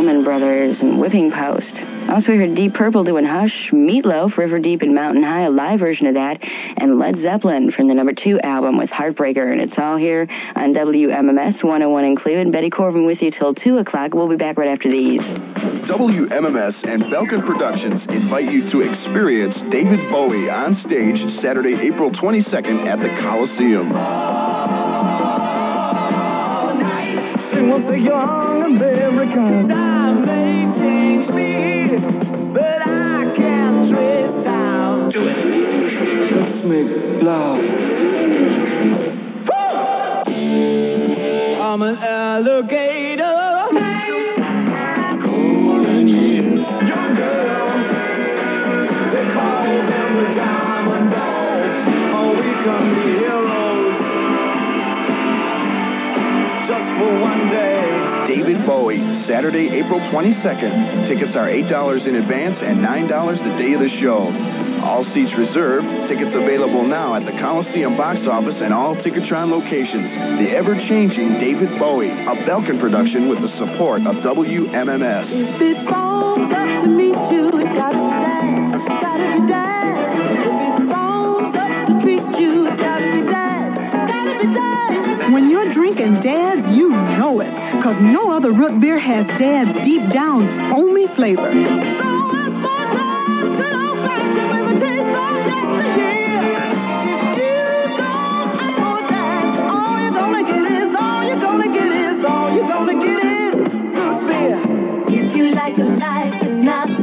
Allman Brothers, and Whipping Post. Also heard Deep Purple doing Hush, Meatloaf, River Deep and Mountain High, a live version of that, and Led Zeppelin from the #2 album with Heartbreaker. And it's all here on WMMS 101 in Cleveland. Betty Korvan with you till 2 o'clock. We'll be back right after these. WMMS and Belkin Productions invite you to experience David Bowie on stage Saturday, April 22nd at the Coliseum. It was a young American. Time may change me, but I can't trace down to it. Let's make love. I'm an alligator. Golden years. Young girl. They call them the diamond dogs. Oh, we come the heroes. Just for one day. David Bowie, Saturday, April 22nd. Tickets are $8 in advance and $9 the day of the show. All seats reserved. Tickets available now at the Coliseum box office and all Ticketron locations. The ever-changing David Bowie, a Belkin production with the support of WMMS. If it falls up to meet you, it's gotta be that, gotta be that. If it falls up to treat you, it's gotta be that, gotta be that. When you're drinking Dad's, you know it, because no other root beer has Dad's deep down foamy flavor.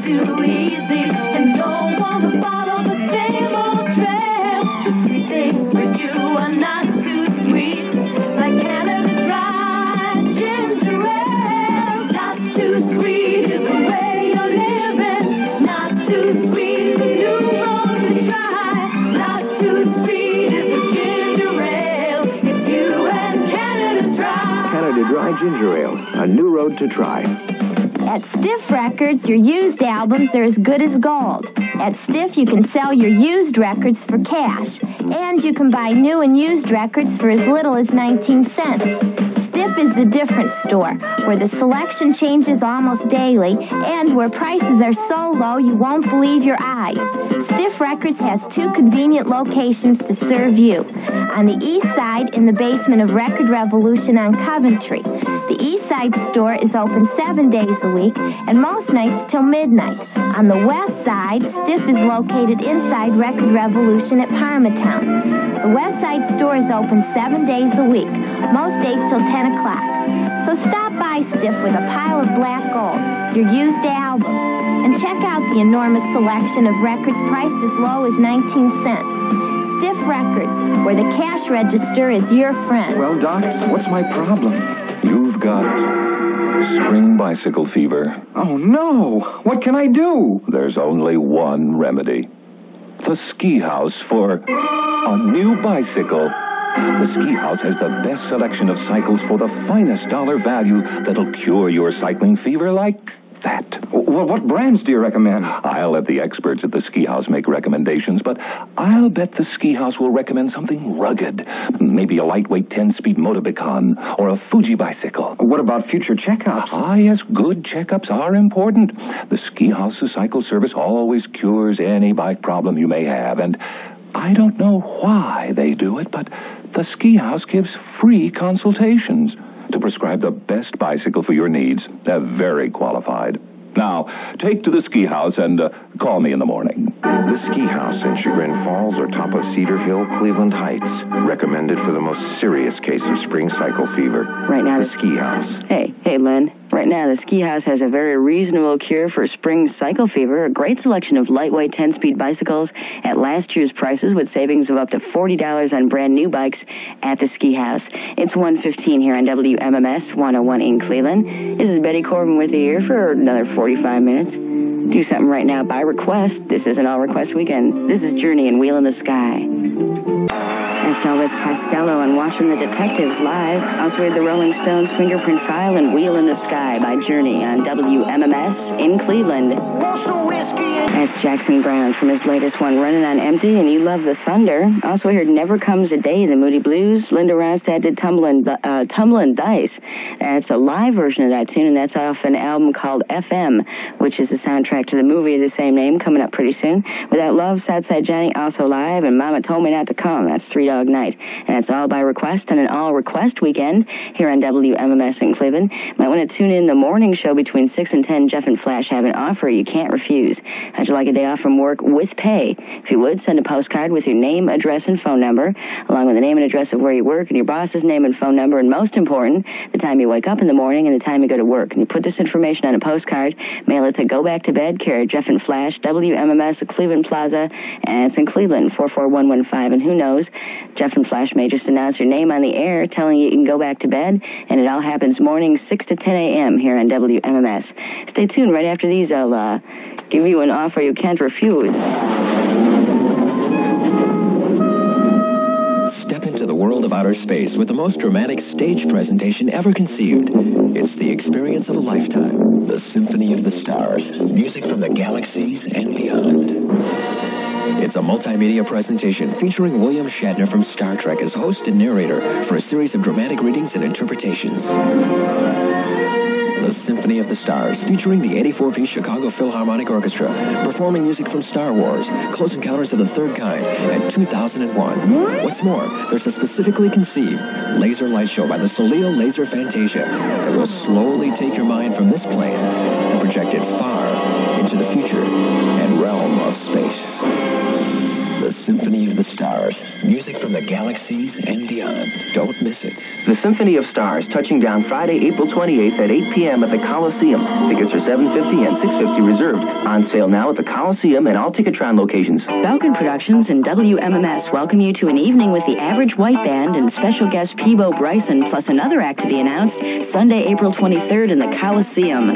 Too easy, and don't want to follow the same old trail. Sweet things for you are not too sweet, like Canada Dry ginger ale. Not too sweet is the way you're living. Not too sweet is the new road to try. Not too sweet is the ginger ale. If you and Canada Dry. Canada Dry ginger ale, a new road to try. At Stiff Records, your used albums are as good as gold. At Stiff, you can sell your used records for cash, and you can buy new and used records for as little as 19 cents. Stiff is the different store, where the selection changes almost daily, and where prices are so low you won't believe your eyes. Stiff Records has 2 convenient locations to serve you. On the east side, in the basement of Record Revolution on Coventry. The East Side store is open 7 days a week and most nights till midnight. On the west side, Stiff is located inside Record Revolution at Parmatown. The West Side store is open 7 days a week, most days till 10 o'clock. So stop by Stiff with a pile of black gold, your used albums, and check out the enormous selection of records priced as low as 19 cents. Stiff Records, where the cash register is your friend. Well, Doc, what's my problem? You've got spring bicycle fever. Oh, no. What can I do? There's only one remedy. The Ski House for a new bicycle. The Ski House has the best selection of cycles for the finest dollar value that'll cure your cycling fever like that. Well, what brands do you recommend? I'll let the experts at the Ski House make recommendations, but I'll bet the Ski House will recommend something rugged. Maybe a lightweight 10-speed Motobicon or a Fuji bicycle. What about future checkups? Ah, yes, good checkups are important. The Ski House's cycle service always cures any bike problem you may have, and I don't know why they do it, but the Ski House gives free consultations to prescribe the best bicycle for your needs. They're very qualified. Now, take to the Ski House and call me in the morning. The Ski House in Chagrin Falls or top of Cedar Hill, Cleveland Heights. Recommended for the most serious case of spring cycle fever. Right now, the Ski House. Hey, Lynn. Right now, the Ski House has a very reasonable cure for spring cycle fever. A great selection of lightweight 10-speed bicycles at last year's prices with savings of up to $40 on brand new bikes at the Ski House. It's 1:15 here on WMMS 101 in Cleveland. This is Betty Korvan with you here for another 45 minutes. Do something right now by request. This is an all-request weekend. This is Journey and Wheel in the Sky. That's Elvis Costello on Watching the Detectives live. Also heard the Rolling Stones Fingerprint File and Wheel in the Sky by Journey on WMMS in Cleveland. That's Jackson Brown from his latest one, Running on Empty, and You Love the Thunder. Also heard Never Comes a Day, the Moody Blues. Linda Ronstadt did Tumblin' Dice. That's a live version of that tune, and that's off an album called FM, which is the soundtrack to the movie of the same name, coming up pretty soon. Without Love, Southside Johnny, also live, and Mama Told Me Not to Come. That's Three Dog Night. And that's all by request and an all-request weekend here on WMMS in Cleveland. Might want to tune in the morning show between 6 and 10. Jeff and Flash have an offer you can't refuse. How'd you like a day off from work with pay? If you would, send a postcard with your name, address, and phone number, along with the name and address of where you work and your boss's name and phone number, and most important, the time you wake up in the morning and the time you go to work. And you put this information on a postcard, mail it to Go Back to Bed, care of Jeff and Flash, WMMS at Cleveland Plaza, and it's in Cleveland, 44115. And who knows, Jeff and Flash may just announce your name on the air, telling you can go back to bed, and it all happens mornings 6 to 10 a.m. here on WMMS. Stay tuned. Right after these, I'll give you an offer you can't refuse. Step into the world of outer space with the most dramatic stage presentation ever conceived. It's the experience of a lifetime. The Symphony of the Stars. Music from the galaxies and beyond. It's a multimedia presentation featuring William Shatner from Star Trek as host and narrator for a series of dramatic readings and interpretations. The Symphony of the Stars, featuring the 84-piece Chicago Philharmonic Orchestra, performing music from Star Wars, Close Encounters of the Third Kind, and 2001. What's more, there's a specifically conceived laser light show by the Soleo Laser Fantasia that will slowly take your mind from this plane and project it far into the future and realm of space. The Symphony of the Stars, music from the galaxies and beyond. Don't miss it. The Symphony of Stars, touching down Friday, April 28th at 8 p.m. at the Coliseum. Tickets are $7.50 and $6.50 reserved. On sale now at the Coliseum and all Ticketron locations. Belkin Productions and WMMS welcome you to an evening with the Average White Band and special guest Peebo Bryson, plus another act to be announced Sunday, April 23rd in the Coliseum.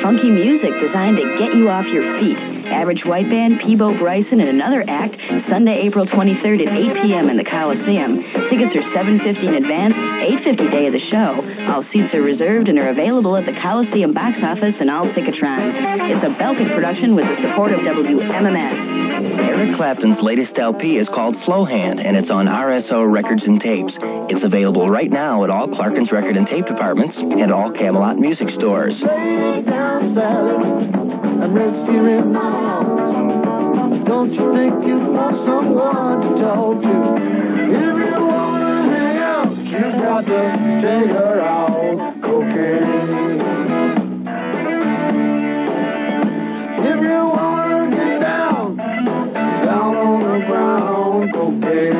Funky music designed to get you off your feet. Average White Band, Peebo Bryson, and another act, Sunday, April 23rd at 8 p.m. in the Coliseum. Tickets are $7.50 in advance, $8.50 day of the show. All seats are reserved and are available at the Coliseum box office and all Ticketrons. It's a Belkin production with the support of WMMS. Eric Clapton's latest LP is called Slowhand, and it's on RSO Records and Tapes. It's available right now at all Clarkins record and tape departments and all Camelot music stores. I'm resting in my arms. Don't you think you want someone to talk to? If you want to hang out, you got to take her out. Cocaine. If you want to get down on the ground. Cocaine.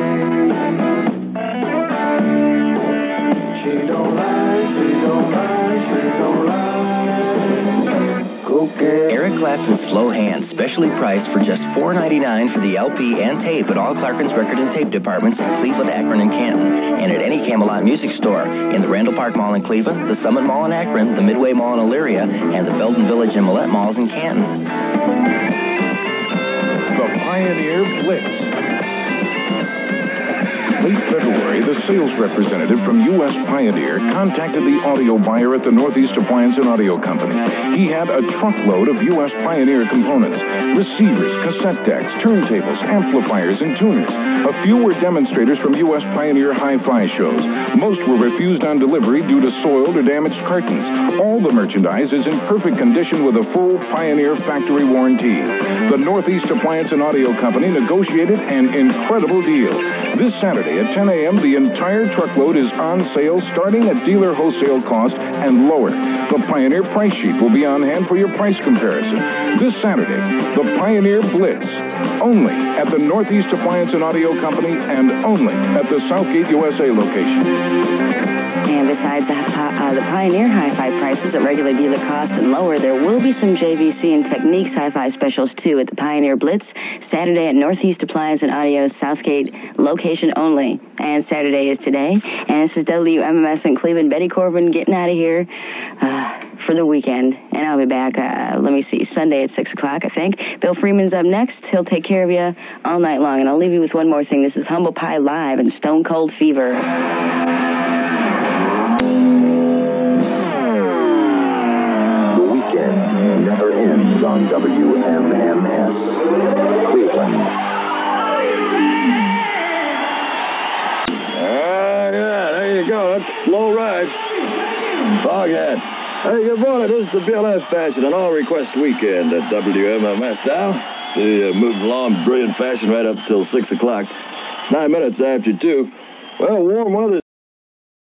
She don't lie, she don't lie, she don't lie. Eric Clapton's Slowhand, specially priced for just $4.99 for the LP and tape at all Clarkins record and tape departments in Cleveland, Akron, and Canton, and at any Camelot music store, in the Randall Park Mall in Cleveland, the Summit Mall in Akron, the Midway Mall in Elyria, and the Belden Village and Millette Malls in Canton. The Pioneer Blitz. Late February, the sales representative from U.S. Pioneer contacted the audio buyer at the Northeast Appliance and Audio Company. He had a truckload of U.S. Pioneer components, receivers, cassette decks, turntables, amplifiers, and tuners. A few were demonstrators from U.S. Pioneer hi-fi shows. Most were refused on delivery due to soiled or damaged cartons. All the merchandise is in perfect condition with a full Pioneer factory warranty. The Northeast Appliance and Audio Company negotiated an incredible deal. This Saturday at 10 a.m., the entire truckload is on sale starting at dealer wholesale cost and lower. The Pioneer price sheet will be on hand for your price comparison. This Saturday, the Pioneer Blitz, only at the Northeast Appliance and Audio Company and only at the Southgate USA location. And besides the Pioneer hi-fi prices at regular dealer cost and lower, there will be some JVC and Techniques hi-fi specials too at the Pioneer Blitz, Saturday at Northeast Appliance and Audio Southgate location only. And Saturday is today. And this is WMMS in Cleveland. Betty Korvan getting out of here for the weekend. And I'll be back, Sunday at 6 o'clock, I think. Bill Freeman's up next. He'll take care of you all night long. And I'll leave you with one more thing. This is Humble Pie Live and Stone Cold Fever. The weekend never ends on WMMS Cleveland. There you go. That's a slow ride. Foghat. Hey, good morning. This is the BLS Fashion and All Request Weekend at WMMS now. Moving along brilliant fashion right up till 6 o'clock. 9 minutes after 2. Well, warm weather.